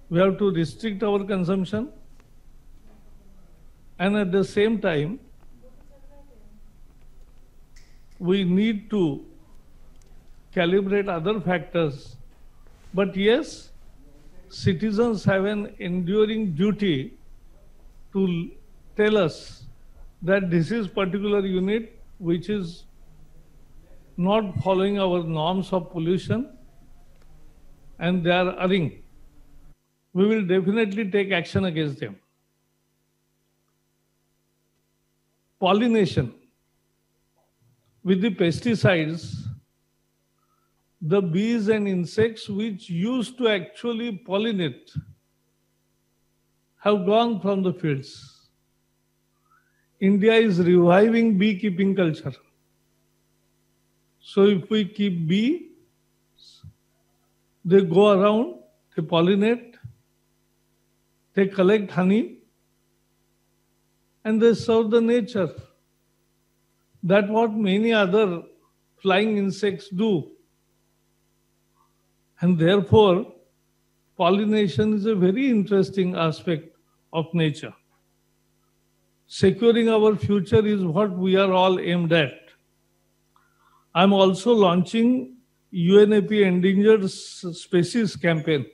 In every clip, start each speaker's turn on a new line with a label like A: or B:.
A: We have to restrict our consumption, and at the same time, we need to calibrate other factors. But yes, citizens have an enduring duty to tell us that this is particular unit which is not following our norms of pollution and they are erring. We will definitely take action against them. Pollination. With the pesticides, the bees and insects which used to actually pollinate have gone from the fields. India is reviving beekeeping culture. So if we keep bees, they go around, they pollinate, they collect honey, and they serve the nature. That's what many other flying insects do. And therefore, pollination is a very interesting aspect of nature. Securing our future is what we are all aimed at. I'm also launching UNEP Endangered Species campaign.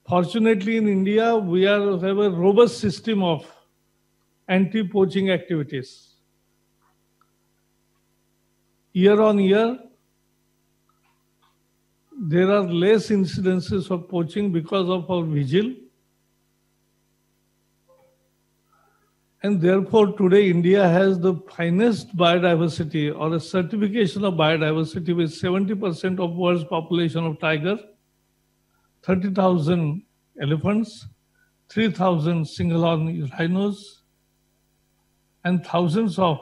A: Fortunately, in India, we have a robust system of anti-poaching activities. Year on year, there are less incidences of poaching because of our vigil. And therefore, today India has the finest biodiversity or a certification of biodiversity with 70% of world's population of tiger, 30,000 elephants, 3,000 single-horn rhinos, and thousands of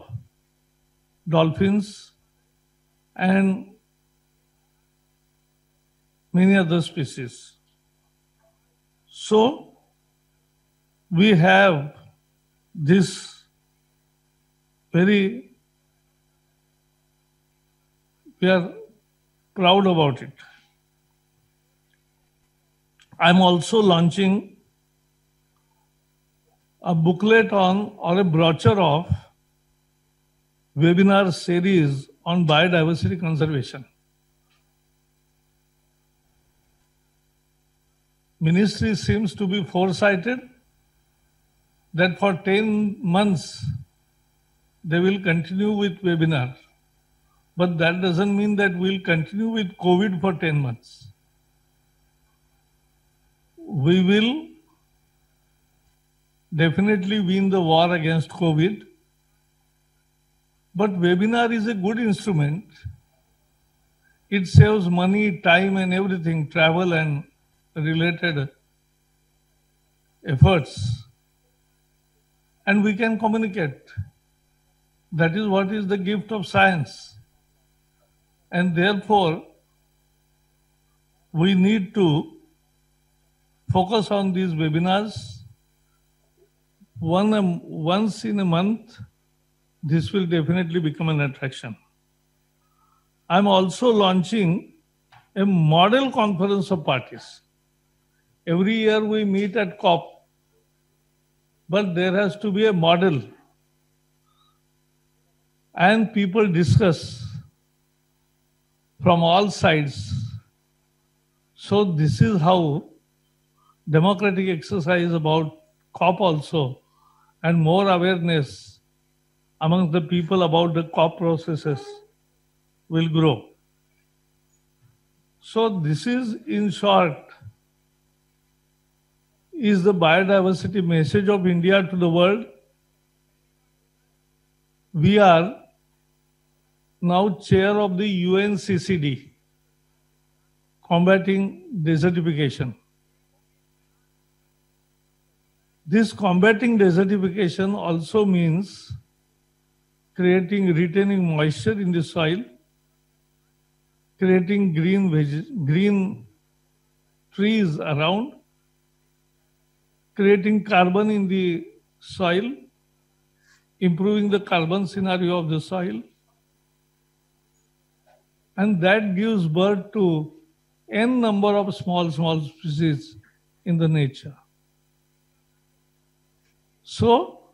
A: dolphins and many other species. So, we have this we are proud about it. I'm also launching a booklet on or a brochure of webinar series on biodiversity conservation. Ministry seems to be foresighted that for 10 months they will continue with webinar. But that doesn't mean that we'll continue with COVID for 10 months. We will definitely win the war against COVID. But webinar is a good instrument. It saves money, time and everything, travel and related efforts. And we can communicate. That is what is the gift of science. And therefore, we need to focus on these webinars. Once in a month, this will definitely become an attraction. I'm also launching a model conference of parties. Every year we meet at COP, but there has to be a model and people discuss from all sides. So this is how democratic exercise about COP also and more awareness among the people about the COP processes will grow. So this is, in short, is the biodiversity message of India to the world. We are now chair of the UNCCD, combating desertification. This combating desertification also means retaining moisture in the soil, creating green trees around, creating carbon in the soil, improving the carbon scenario of the soil, and that gives birth to n number of small species in the nature. So,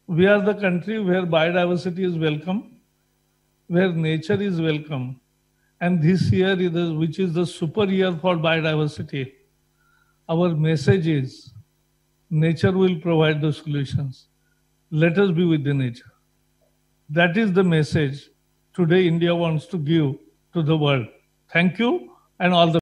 A: we are the country where biodiversity is welcome, where nature is welcome. And this year, which is the super year for biodiversity, our message is nature will provide the solutions. Let us be with the nature. That is the message today India wants to give to the world. Thank you and all the